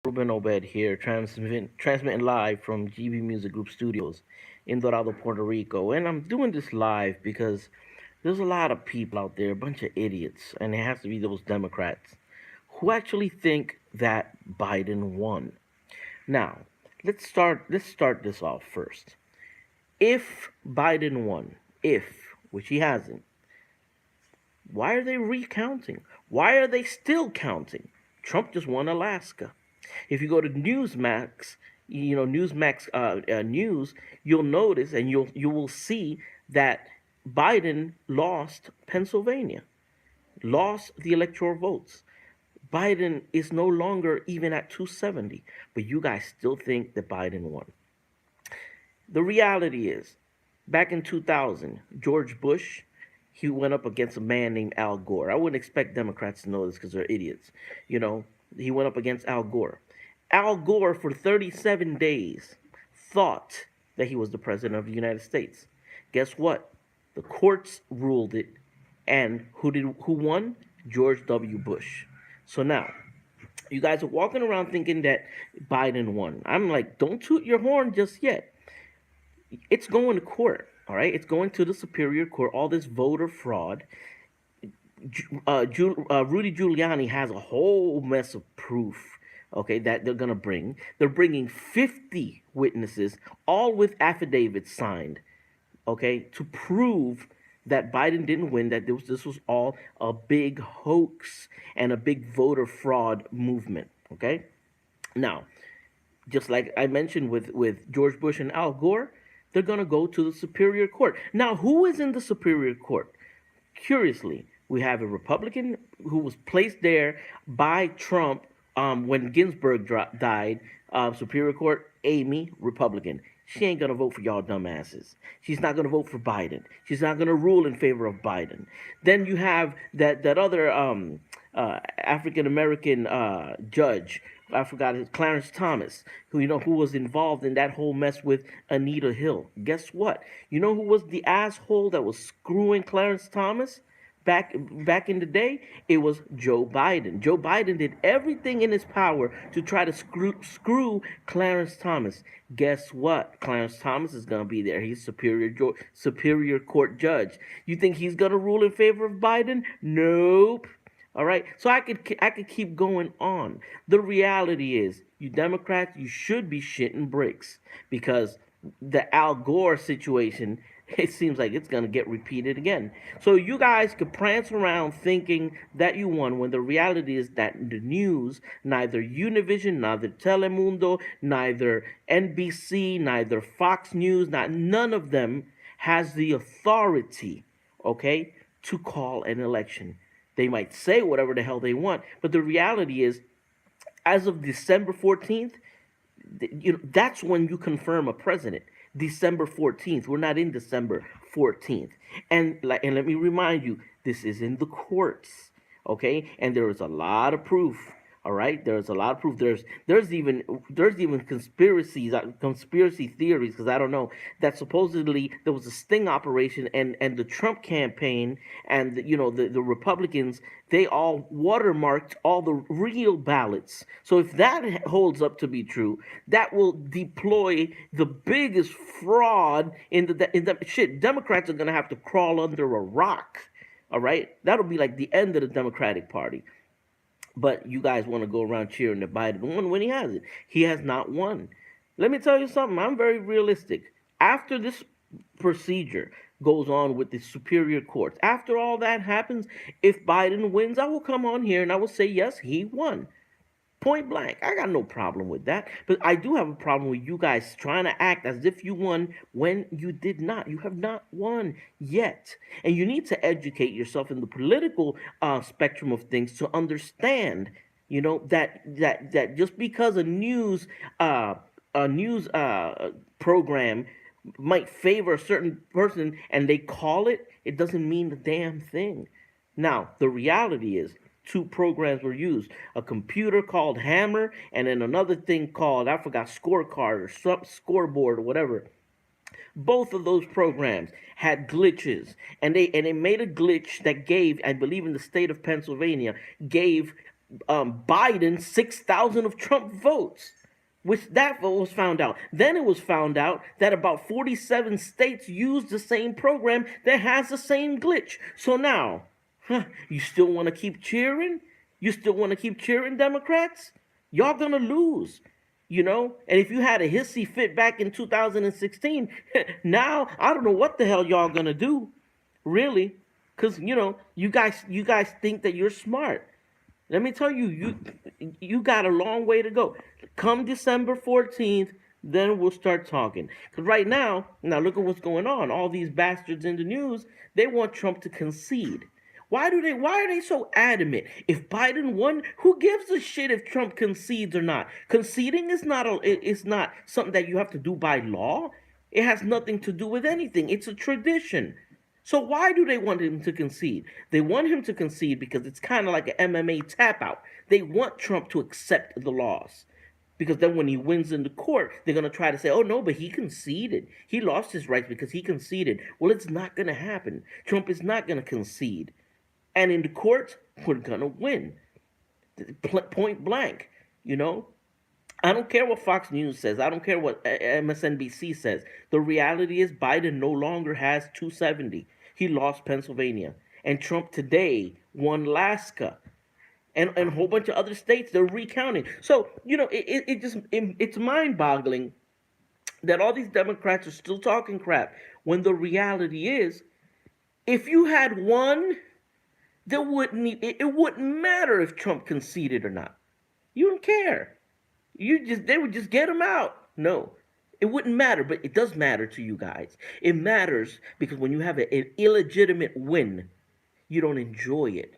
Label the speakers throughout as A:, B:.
A: Ruben Obed here, transmitting live from GB Music Group Studios in Dorado, Puerto Rico. And I'm doing this live because there's a lot of people out there, a bunch of idiots, and it has to be those Democrats, who actually think that Biden won. Now, let's start this off first. If Biden won, which he hasn't, why are they recounting? Why are they still counting? Trump just won Alaska. If you go to Newsmax, Newsmax news, you'll notice and you will see that Biden lost Pennsylvania, lost the electoral votes. Biden is no longer even at 270, but you guys still think that Biden won. The reality is, back in 2000, George Bush, he went up against a man named Al Gore. I wouldn't expect Democrats to know this because they're idiots. You know, he went up against Al Gore. Al Gore, for 37 days, thought that he was the president of the United States. Guess what? The courts ruled it, and who won? George W. Bush. So now, you guys are walking around thinking that Biden won. I'm like, don't toot your horn just yet. It's going to court. All right, it's going to the Superior Court. All this voter fraud. Rudy Giuliani has a whole mess of proof. Okay, that they're gonna bring. They're bringing 50 witnesses, all with affidavits signed. Okay, to prove that Biden didn't win. That this was all a big hoax and a big voter fraud movement. Okay, now, just like I mentioned with George Bush and Al Gore, they're going to go to the Superior Court. Now, who is in the Superior Court? Curiously, we have a Republican who was placed there by Trump when Ginsburg died. Superior Court, Amy, Republican. She ain't gonna vote for y'all dumbasses. She's not gonna vote for Biden. She's not gonna rule in favor of Biden. Then you have that other African American judge. I forgot his Clarence Thomas, who was involved in that whole mess with Anita Hill. Guess what? You know who was the asshole that was screwing Clarence Thomas? Back in the day, it was Joe Biden. Joe Biden did everything in his power to try to screw Clarence Thomas. Guess what? Clarence Thomas is gonna be there. He's superior court judge. You think he's gonna rule in favor of Biden? Nope. All right. So I could keep going on. The reality is, you Democrats, you should be shitting bricks because the Al Gore situation, it seems like it's going to get repeated again. So you guys could prance around thinking that you won when the reality is that the news, neither Univision, neither Telemundo, neither NBC, neither Fox News, none of them has the authority, okay, to call an election. They might say whatever the hell they want, but the reality is, as of December 14th, that's when you confirm a president. December 14th. We're not in December 14th. And let me remind you, this is in the courts, okay? And there is a lot of proof. All right, there's a lot of proof. There's even conspiracy theories, because I don't know, that supposedly there was a sting operation, and the Trump campaign and the Republicans, they all watermarked all the real ballots. So if that holds up to be true, that will deploy the biggest fraud in the shit. Democrats are gonna have to crawl under a rock. All right, that'll be like the end of the Democratic Party. But you guys want to go around cheering that Biden won when he hasn't. He has not won. Let me tell you something. I'm very realistic. After this procedure goes on with the superior courts, after all that happens, if Biden wins, I will come on here and I will say, yes, he won. Point blank. I got no problem with that. But I do have a problem with you guys trying to act as if you won when you did not. You have not won yet. And you need to educate yourself in the political spectrum of things to understand, that just because a news program might favor a certain person and they call it, it doesn't mean the damn thing. Now, the reality is, two programs were used: a computer called Hammer, and then another thing called, I forgot, Scorecard or Scoreboard or whatever. Both of those programs had glitches, and they made a glitch that gave, I believe, in the state of Pennsylvania, gave Biden 6,000 of Trump votes, which that vote was found out. Then it was found out that about 47 states use the same program that has the same glitch. So now, you still want to keep cheering? You still want to keep cheering, Democrats? Y'all gonna lose. And if you had a hissy fit back in 2016, now I don't know what the hell y'all gonna do, really, because you guys think that you're smart. Let me tell you, you got a long way to go. Come December 14th, then we'll start talking. Because right now look at what's going on. All these bastards in the news, they want Trump to concede. Why are they so adamant? If Biden won, who gives a shit if Trump concedes or not? Conceding is not something that you have to do by law. It has nothing to do with anything. It's a tradition. So why do they want him to concede? They want him to concede because it's kind of like an MMA tap out. They want Trump to accept the loss. Because then when he wins in the court, they're going to try to say, oh, no, but he conceded. He lost his rights because he conceded. Well, it's not going to happen. Trump is not going to concede. And in the court, we're going to win. Point blank, I don't care what Fox News says. I don't care what MSNBC says. The reality is Biden no longer has 270. He lost Pennsylvania. And Trump today won Alaska. And a whole bunch of other states, they're recounting. So, it's mind-boggling that all these Democrats are still talking crap when the reality is, if you had won, it wouldn't matter if Trump conceded or not. You don't care. They would just get him out. No, it wouldn't matter, but it does matter to you guys. It matters because when you have an illegitimate win, you don't enjoy it.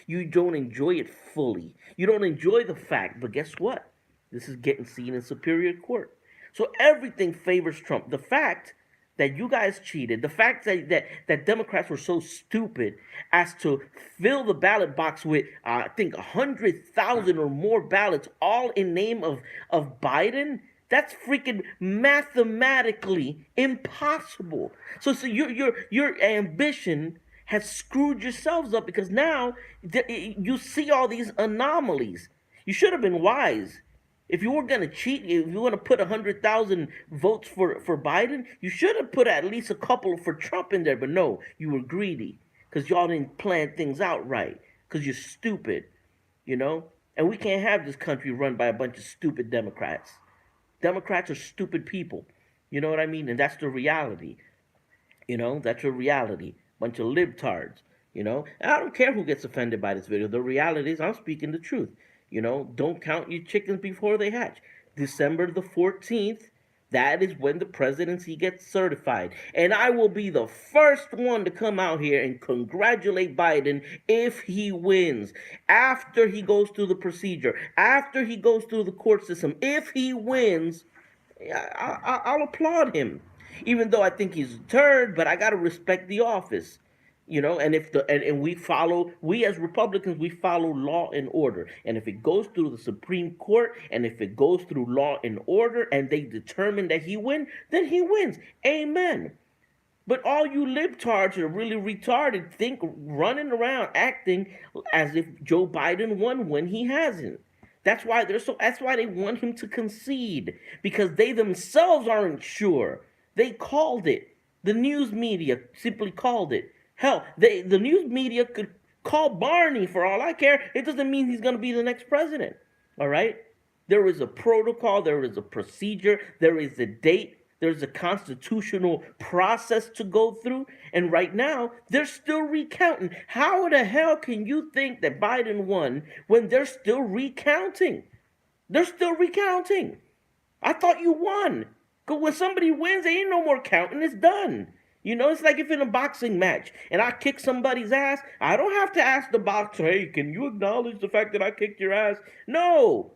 A: You don't enjoy it fully. You don't enjoy the fact, but guess what? This is getting seen in Superior Court. So everything favors Trump. The fact that you guys cheated, the fact that Democrats were so stupid as to fill the ballot box with, I think, 100,000 or more ballots, all in name of Biden, that's freaking mathematically impossible. So your ambition has screwed yourselves up because now you see all these anomalies. You should have been wise. If you were going to cheat, if you want to put 100,000 votes for Biden, you should have put at least a couple for Trump in there. But no, you were greedy because y'all didn't plan things out right because you're stupid, And we can't have this country run by a bunch of stupid Democrats. Democrats are stupid people. You know what I mean? And that's the reality. That's a reality. Bunch of libtards. And I don't care who gets offended by this video. The reality is I'm speaking the truth. Don't count your chickens before they hatch. December the 14th, that is when the presidency gets certified. And I will be the first one to come out here and congratulate Biden if he wins. After he goes through the procedure, after he goes through the court system, if he wins, I'll applaud him. Even though I think he's a turd, but I got to respect the office. And if we as Republicans, we follow law and order. And if it goes through the Supreme Court, and if it goes through law and order, and they determine that he wins, then he wins. Amen. But all you libtards are really retarded, running around acting as if Joe Biden won when he hasn't. That's why they want him to concede, because they themselves aren't sure. They called it. The news media simply called it. Hell, the news media could call Barney for all I care. It doesn't mean he's going to be the next president. All right? There is a protocol. There is a procedure. There is a date. There's a constitutional process to go through. And right now, they're still recounting. How the hell can you think that Biden won when they're still recounting? They're still recounting. I thought you won. Because when somebody wins, there ain't no more counting. It's done. It's like if in a boxing match and I kick somebody's ass, I don't have to ask the boxer, hey, can you acknowledge the fact that I kicked your ass? No.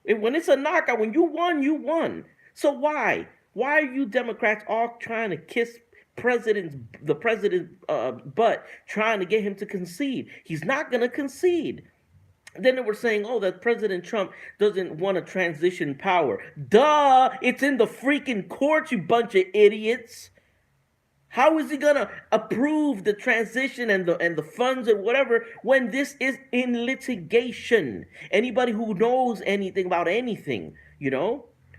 A: When it's a knockout, when you won, you won. So why? Why are you Democrats all trying to kiss the president's butt, trying to get him to concede? He's not going to concede. Then they were saying, that President Trump doesn't want to transition power. Duh! It's in the freaking courts, you bunch of idiots. How is he gonna approve the transition and the funds or whatever when this is in litigation? Anybody who knows anything about anything,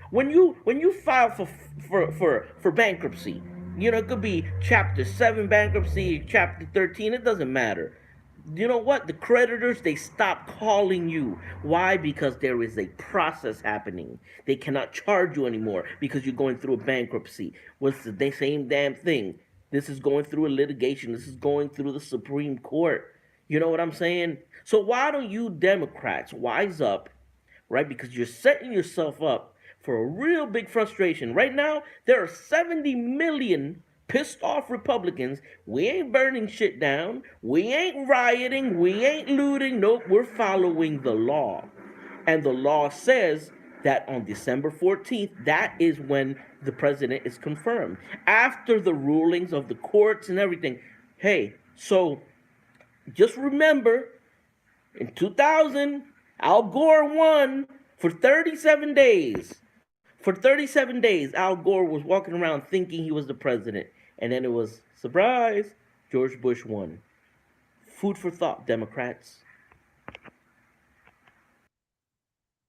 A: when you file for bankruptcy, it could be Chapter 7 bankruptcy, Chapter 13. It doesn't matter. You know what? The creditors, they stop calling you. Why? Because there is a process happening. They cannot charge you anymore because you're going through a bankruptcy. What's the same damn thing? This is going through a litigation. This is going through the Supreme Court. You know what I'm saying? So why don't you Democrats wise up, right? Because you're setting yourself up for a real big frustration. Right now, there are 70 million pissed off Republicans. We ain't burning shit down. We ain't rioting. We ain't looting. Nope, we're following the law. And the law says that on December 14th, that is when the president is confirmed. After the rulings of the courts and everything. Hey, so just remember, in 2000, Al Gore won for 37 days. For 37 days, Al Gore was walking around thinking he was the president. And then it was, surprise, George Bush won. Food for thought, Democrats.